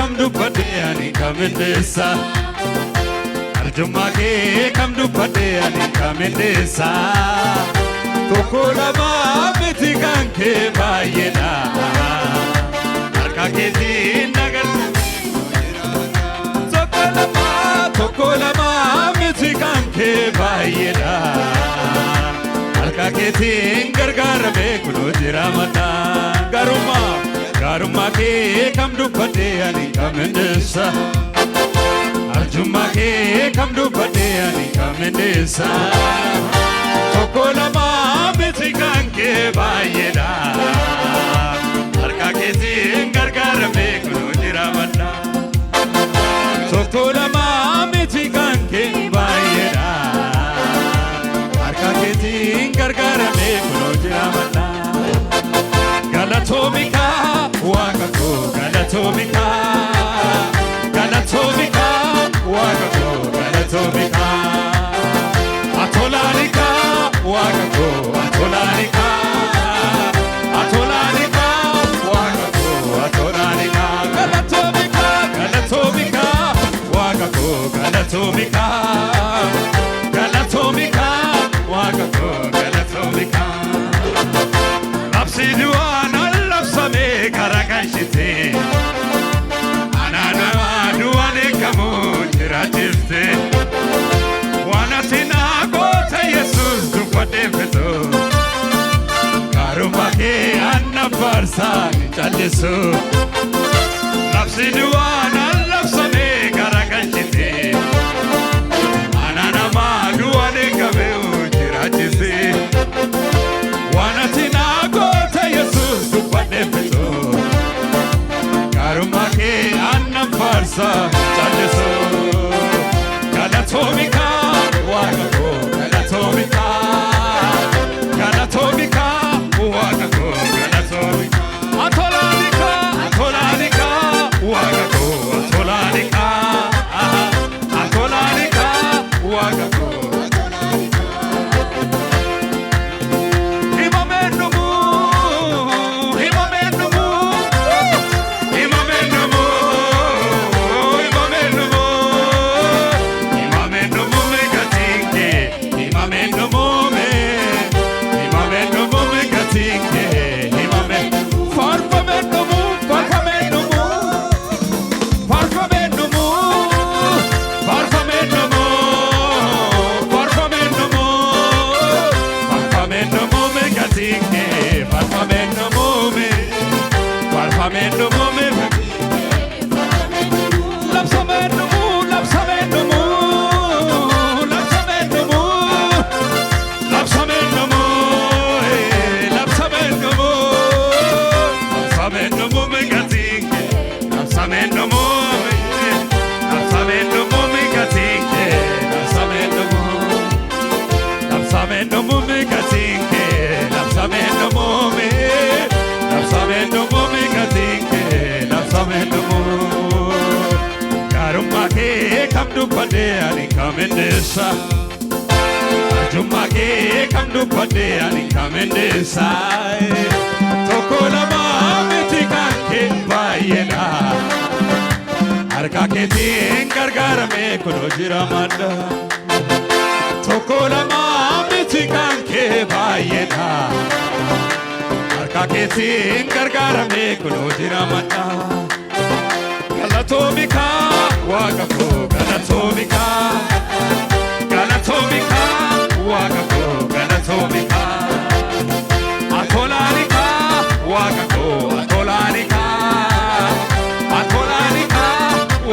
kam dubbadde ani kamindessa arjummaa kee kam dubbadde ani kamindessa tokko lama miti kan kee baay'eedha harka keetiin tokko lama miti kan kee baay'eedha harka keetiin gargaarame kunoo jira mataa garummaa kee kam dubbadde ani kamindessa arjummaa kee kam dubbadde ani kamindessa tokko lama miti kan kee baay'eedha harka keetiin gargaarame kunoo jira mataa tokko lama miti kan kee baay'eedha harka keetiin gargaarame kunoo jira mataa Galatomika, Wagako, Galatomika, Galatomika, Wagako, Galatomika, Atolanika, Wagako, Atolanika, Atolanika, Wagako, Atolanika, Galatomika, Galatomika, Wagako, Galatomika, Galatomika, Wagako, Galatomika. Absiduana labsame karakashite Anana duane kamu jirajiste Wanatina gote Jesus dupate feto Karumake anna farsa chalisu Absiduana labsame karakashite Anana duane kamu jirajiste Wanatina Jesus dupate feto Karumake anna farsa chalisu Galatomika Wagako Galatomika Galatomika Wagako Galatomika Atolanika Atolanika Wagako Atolanika Atolanika Wagako Dubbadde ani kamindessa arjummaa kee kam dubbadde ani kamindessa tokko lama miti kan kee baay'eedha harka keetiin gargaarame kunoo jira mataa tokko lama miti kan kee baay'eedha harka keetiin gargaarame kunoo jira mataa Galatomika Wagako Galatomika Galatomika Wagako Galatomika Atolanika Wagako Atolanika Atolanika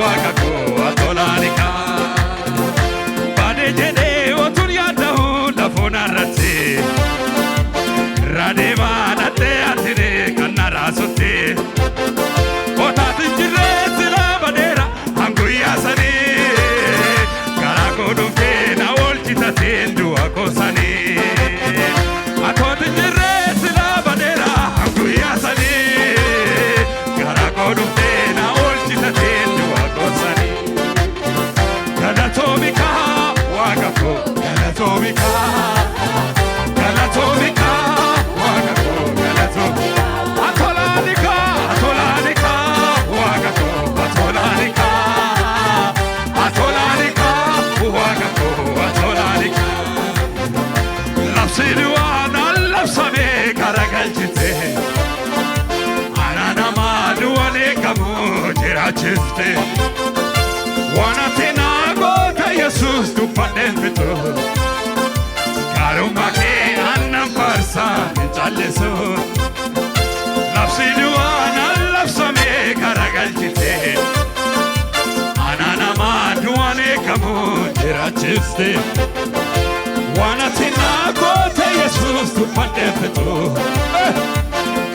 Wagako Atolanika Bade jede oturyadahu lafonarate Radeva nate atire kanarasutte Otati jire sila badera anguya sani jiraachifte waan ati naa goota Yesuus dubbadheen fixu gaarummaa kee aannan faarsaa hin callisu labsi du'aan labsamee garagalchite ana namaa du'aan eegamu jiraachifte waan ati naa goota Yesuus dubbadheen fixu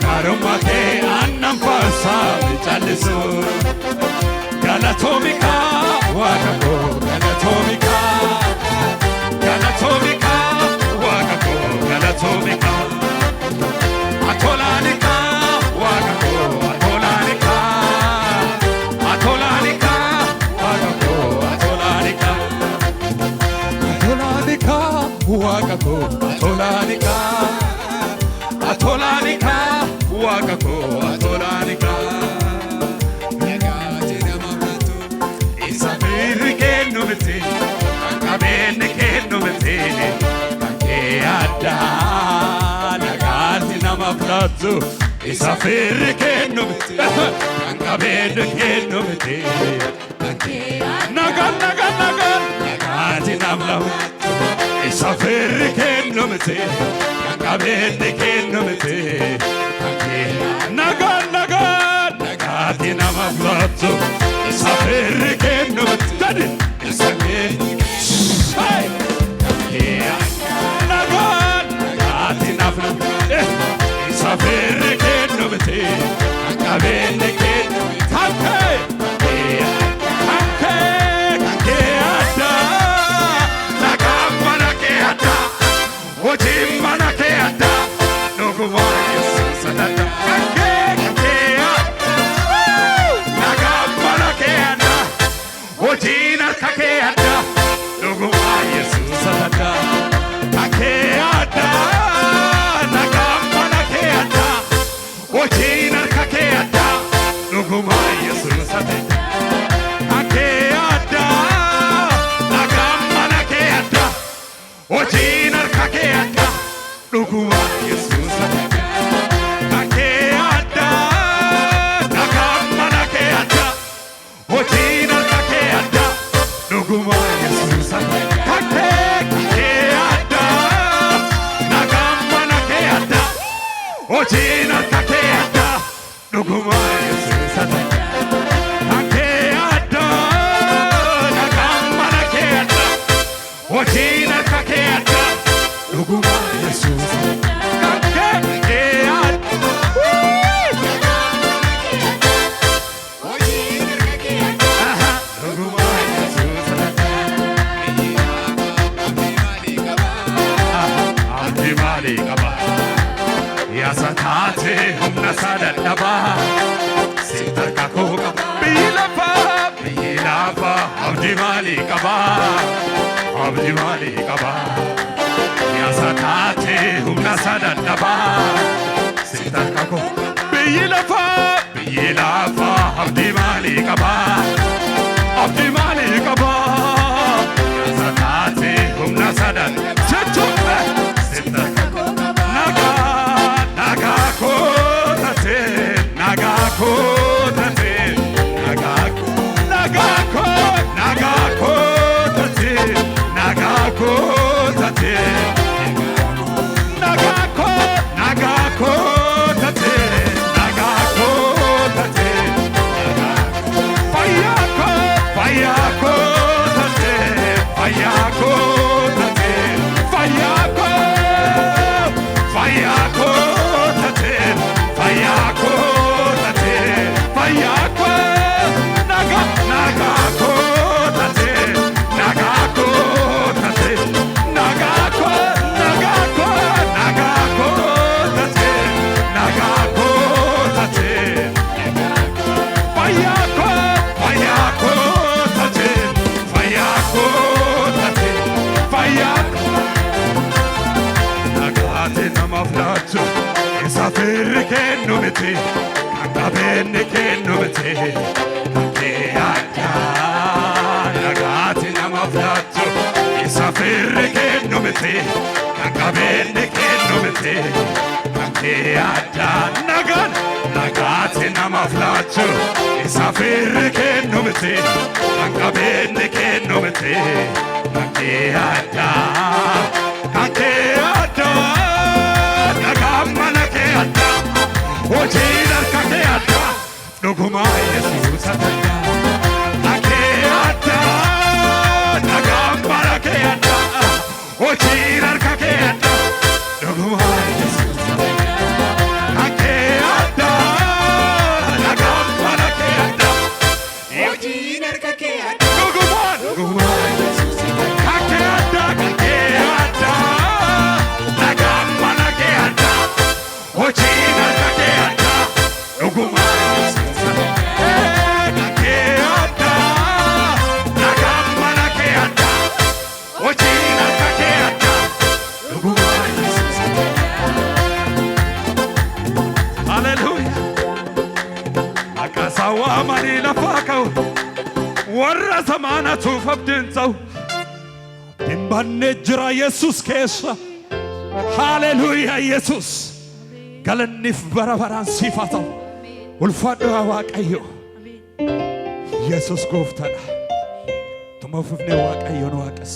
gaarummaa kee aannan faarsaa hin callisu Galatoomika waaqa koo galatoomika galatoomika waaqa koo galatoomika atolaanika waaqa koo atolaanika atolaanika waaqa koo atolaanika atolaanika waaqa koo atolaanika atolaanika waaqa koo atolaanika Safirri kennu miti, kabeenni kennu miti, kankee addaa nagaatti nama filatu. Safirri kennu miti, kabeenni kennu miti, nagaan nagaatti nama filatu. Safirri kennu miti, kabeenni kennu miti, nagaan nagaatti nama filatu. Safirri kennu tadi isangeni sai nagaan nagaatti nafna safirri kennu miti kabeenni kennu kankee adda nagaan mana kee adda hojiin mana kee adda dhugumaa Yesuus adda Hojiin harka kee adda dhugumaa Yesuus adda kakee adda nagaan mana kee adda hojiin harka kee adda dhugumaa Yesuus adda kakee adda nagaan mana kee adda hojiin harka kee adda dhugumaa Yesuus adda kakee adda nagaan mana kee adda hojiin Nuguma Yesuus kakee adda nagaan mana kee adda hojiin harka kee adda nuguma Yesuus kakee adda nagaan mana kee adda hojiin harka kee adda nuguma Yesuus kakee adda Yaasataate humna sadadhabaa sintarka koo qaba biyyi lafa abdii maalii qaba Yaasataate humna sadadhabaa sintarka koo biyyi lafa abdii maalii qaba Yaasataate humna sadadhabaa sintarka Safirri kennu miti, kabeenni kennu miti, kakee adda nagaatti nama filatu. Safirri kennu miti, kabeenni kennu miti. Ake adda nagan nagati nama flachu isafir ke numite angabend ke numite ake adda nagamana ke adda ojina ke adda nuguma Jesus adda ake adda nagamana ke adda ojina ke adda nuguma warra zamana tufabdinsaw dimbanne jira Jesus keessa hallelujah Jesus galanif barabaran sifataw ulfadhu waaqayyo Jesus gooftana tumafufne waaqayyo no waaqas